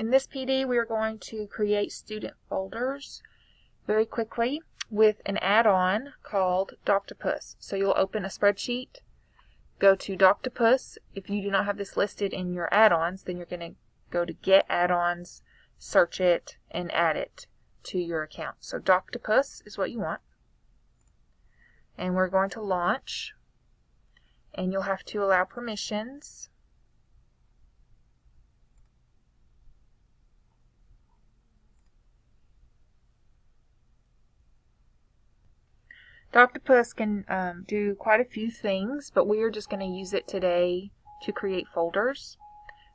In this PD, we are going to create student folders very quickly with an add-on called Doctopus. So you'll open a spreadsheet, go to Doctopus. If you do not have this listed in your add-ons, then you're going to go to Get Add-ons, search it, and add it to your account. So Doctopus is what you want. And we're going to launch, and you'll have to allow permissions. Doctopus can do quite a few things, but we are just going to use it today to create folders.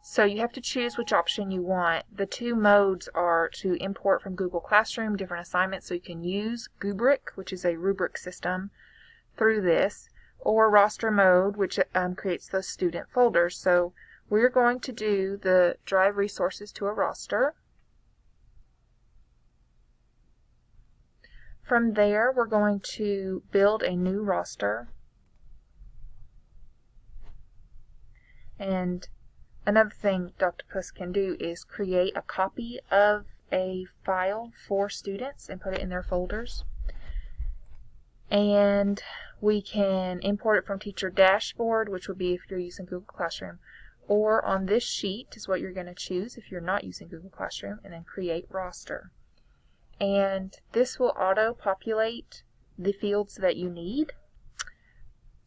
So you have to choose which option you want. The two modes are to import from Google Classroom different assignments, so you can use Rubric, which is a rubric system, through this, or roster mode, which creates those student folders. So we're going to do the drive resources to a roster. From there, we're going to build a new roster. And another thing Doctopus can do is create a copy of a file for students and put it in their folders. And we can import it from Teacher Dashboard, which would be if you're using Google Classroom, or on this sheet is what you're going to choose if you're not using Google Classroom, and then create roster. And this will auto-populate the fields that you need.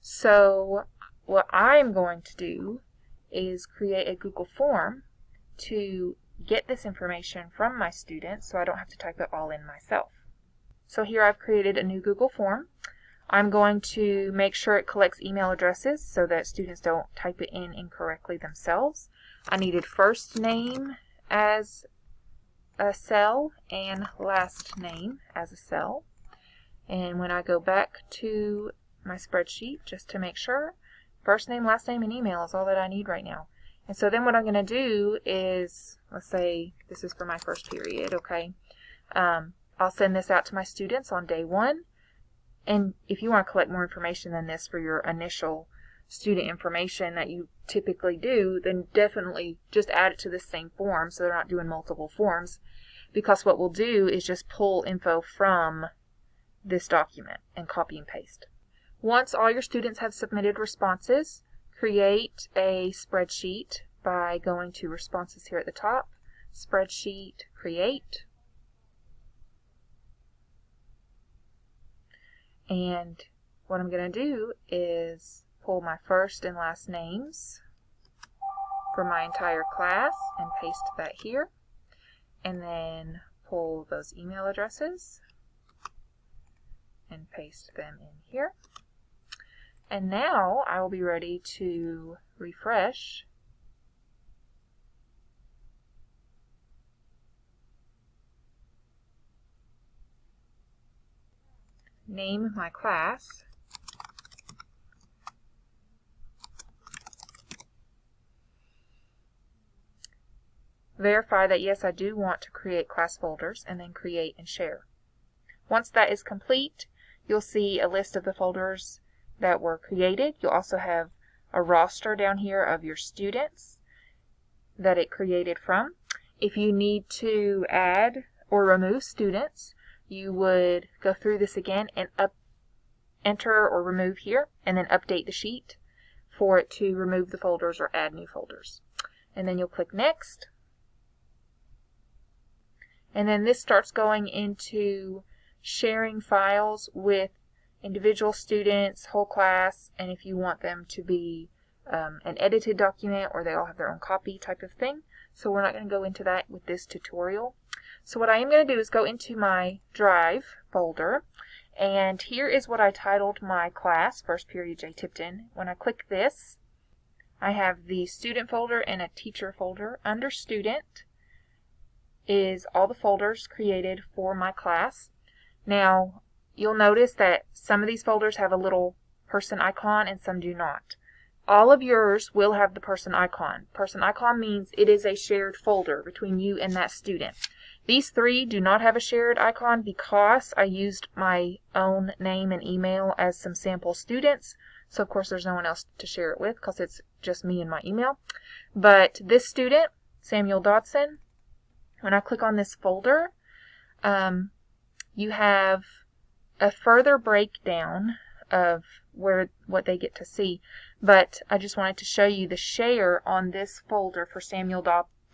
So what I'm going to do is create a Google form to get this information from my students so I don't have to type it all in myself. So here I've created a new Google form. I'm going to make sure it collects email addresses so that students don't type it in incorrectly themselves. I needed first name as a cell and last name as a cell. And when I go back to my spreadsheet, just to make sure, first name, last name, and email is all that I need right now. And so then what I'm going to do is, let's say this is for my first period, okay? I'll send this out to my students on day 1. And if you want to collect more information than this for your initial student information that you typically do, then definitely just add it to the same form so they're not doing multiple forms, because what we'll do is just pull info from this document and copy and paste. Once all your students have submitted responses, create a spreadsheet by going to Responses here at the top, Spreadsheet, Create, and what I'm going to do is pull my first and last names for my entire class and paste that here, and then pull those email addresses and paste them in here. And now I will be ready to refresh. Name my class. Verify that yes, I do want to create class folders, and then create and share. Once that is complete, you'll see a list of the folders that were created. You'll also have a roster down here of your students that it created from. If you need to add or remove students, you would go through this again and enter or remove here, and then update the sheet for it to remove the folders or add new folders. And then you'll click Next. And then this starts going into sharing files with individual students, whole class, and if you want them to be an edited document or they all have their own copy type of thing. So we're not going to go into that with this tutorial. So what I am going to do is go into my Drive folder, and here is what I titled my class, First Period J. Tipton. When I click this, I have the student folder and a teacher folder. Under student is all the folders created for my class. Now, you'll notice that some of these folders have a little person icon and some do not. All of yours will have the person icon. Person icon means it is a shared folder between you and that student. These 3 do not have a shared icon because I used my own name and email as some sample students. So of course there's no one else to share it with because it's just me and my email. But this student, Samuel Dodson, when I click on this folder, you have a further breakdown of what they get to see, but I just wanted to show you the share on this folder for Samuel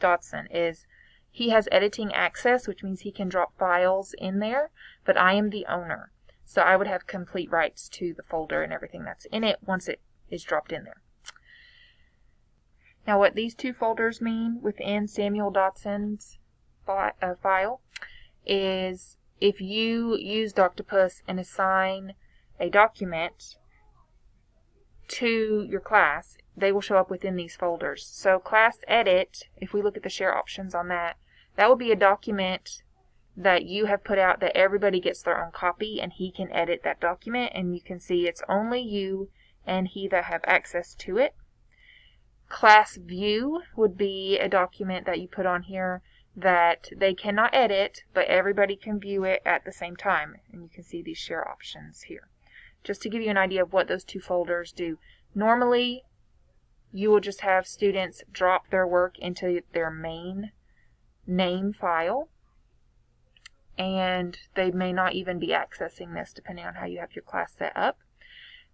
Dodson is he has editing access, which means he can drop files in there, but I am the owner. So I would have complete rights to the folder and everything that's in it once it is dropped in there. Now what these two folders mean within Samuel Dodson's file is if you use Doctopus and assign a document to your class, they will show up within these folders. So class edit, if we look at the share options on that, that will be a document that you have put out that everybody gets their own copy and he can edit that document, and you can see it's only you and he that have access to it. Class view would be a document that you put on here that they cannot edit, but everybody can view it at the same time, and you can see these share options here. Just to give you an idea of what those two folders do. Normally, you will just have students drop their work into their main name file, and they may not even be accessing this depending on how you have your class set up.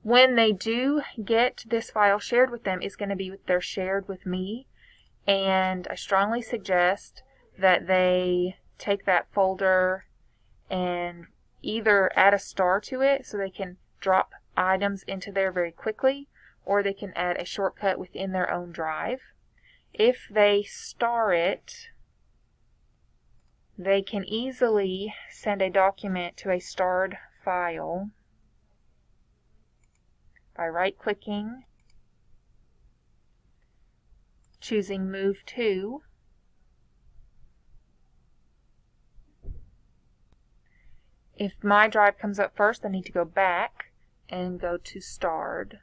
When they do get this file shared with them, it's going to be they're shared with me, and I strongly suggest that they take that folder and either add a star to it so they can drop items into there very quickly, or they can add a shortcut within their own drive. If they star it, they can easily send a document to a starred file by right-clicking, choosing Move To, if my drive comes up first, I need to go back and go to starred.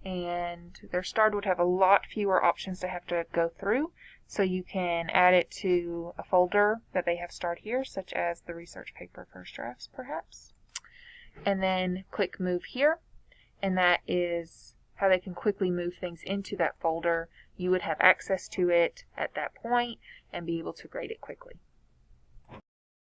And their starred would have a lot fewer options to have to go through, so you can add it to a folder that they have starred here, such as the research paper first drafts perhaps. And then click Move Here, and that is how they can quickly move things into that folder. You would have access to it at that point and be able to grade it quickly.